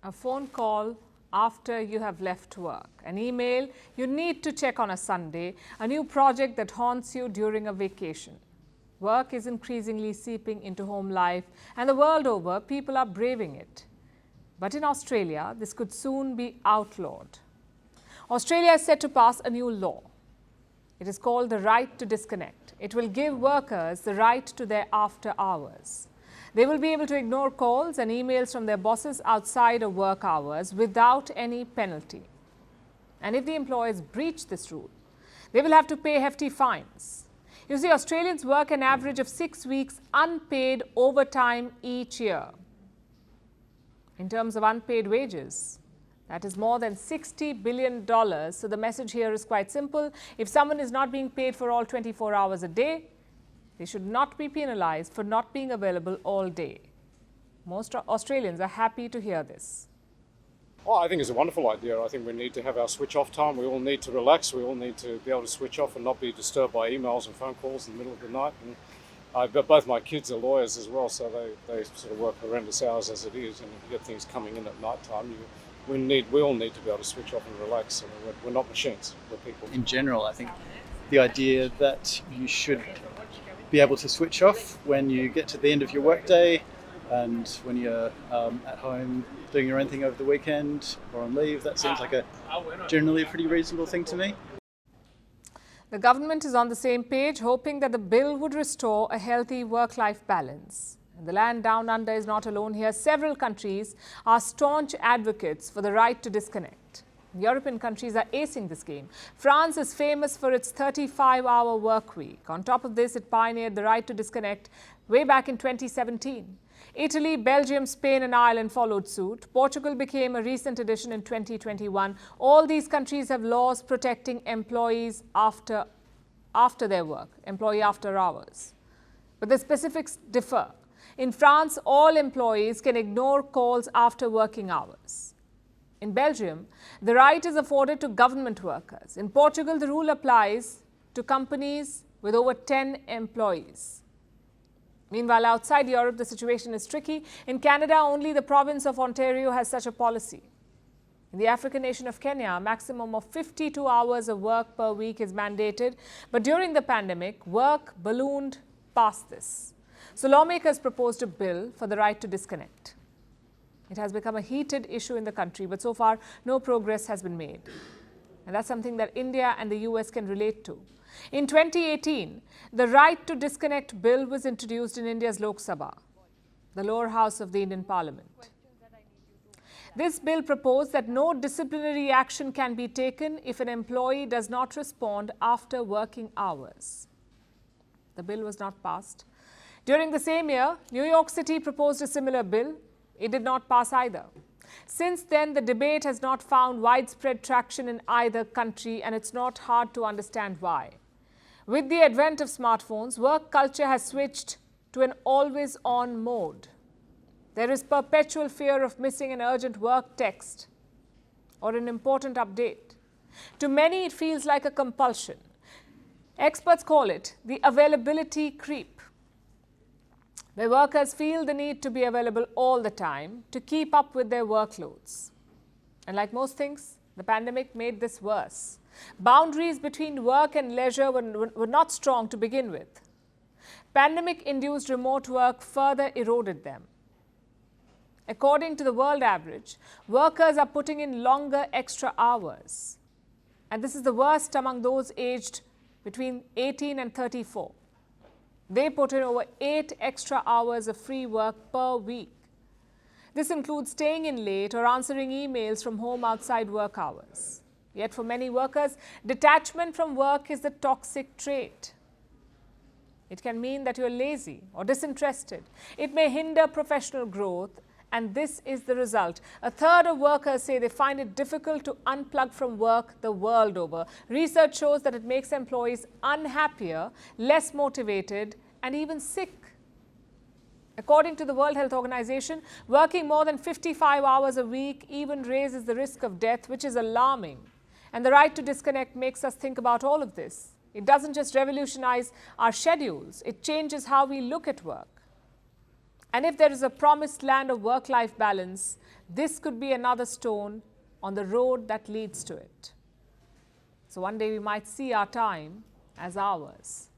a phone call after you have left work, an email you need to check on a Sunday, a new project that haunts you during a vacation. Work is increasingly seeping into home life, and the world over, people are braving it. But in Australia, this could soon be outlawed. Australia is set to pass a new law. It is called the right to disconnect. It will give workers the right to their after hours. They will be able to ignore calls and emails from their bosses outside of work hours without any penalty. And if the employers breach this rule, they will have to pay hefty fines. You see, Australians work an average of 6 weeks unpaid overtime each year. In terms of unpaid wages, that is more than $60 billion. So the message here is quite simple. If someone is not being paid for all 24 hours a day, they should not be penalized for not being available all day. Most Australians are happy to hear this. Oh, I think it's a wonderful idea. I think we need to have our switch off time. We all need to relax. We all need to be able to switch off and not be disturbed by emails and phone calls in the middle of the night. And but both my kids are lawyers as well, so they sort of work horrendous hours as it is. And if you get things coming in at night time, we all need to be able to switch off and relax. I mean, we're not machines, we're people. In general, I think the idea that you should be able to switch off when you get to the end of your workday and when you're at home doing your own thing over the weekend or on leave, that seems like generally a pretty reasonable thing to me. The government is on the same page, hoping that the bill would restore a healthy work-life balance. And the land down under is not alone here. Several countries are staunch advocates for the right to disconnect. European countries are acing this game. France is famous for its 35-hour work week. On top of this, it pioneered the right to disconnect way back in 2017. Italy, Belgium, Spain and Ireland followed suit. Portugal became a recent addition in 2021. All these countries have laws protecting employees after their work, employee after hours. But the specifics differ. In France, all employees can ignore calls after working hours. In Belgium, the right is afforded to government workers. In Portugal, the rule applies to companies with over 10 employees. Meanwhile, outside Europe, the situation is tricky. In Canada, only the province of Ontario has such a policy. In the African nation of Kenya, a maximum of 52 hours of work per week is mandated. But during the pandemic, work ballooned past this. So lawmakers proposed a bill for the right to disconnect. It has become a heated issue in the country, but so far no progress has been made. And that's something that India and the US can relate to. In 2018, the right to disconnect bill was introduced in India's Lok Sabha, the lower house of the Indian Parliament. This bill proposed that no disciplinary action can be taken if an employee does not respond after working hours. The bill was not passed. During the same year, New York City proposed a similar bill. It did not pass either. Since then, the debate has not found widespread traction in either country, and it's not hard to understand why. With the advent of smartphones, work culture has switched to an always-on mode. There is perpetual fear of missing an urgent work text or an important update. To many, it feels like a compulsion. Experts call it the availability creep, where workers feel the need to be available all the time to keep up with their workloads. And like most things, the pandemic made this worse. Boundaries between work and leisure were not strong to begin with. Pandemic-induced remote work further eroded them. According to the world average, workers are putting in longer extra hours. And this is the worst among those aged between 18 and 34. They put in over 8 extra hours of free work per week. This includes staying in late or answering emails from home outside work hours. Yet for many workers, detachment from work is the toxic trait. It can mean that you're lazy or disinterested. It may hinder professional growth, and this is the result. A third of workers say they find it difficult to unplug from work the world over. Research shows that it makes employees unhappier, less motivated, and even sick. According to the World Health Organization, working more than 55 hours a week even raises the risk of death, which is alarming. And the right to disconnect makes us think about all of this. It doesn't just revolutionize our schedules, it changes how we look at work. And if there is a promised land of work-life balance, this could be another stone on the road that leads to it. So one day we might see our time as ours.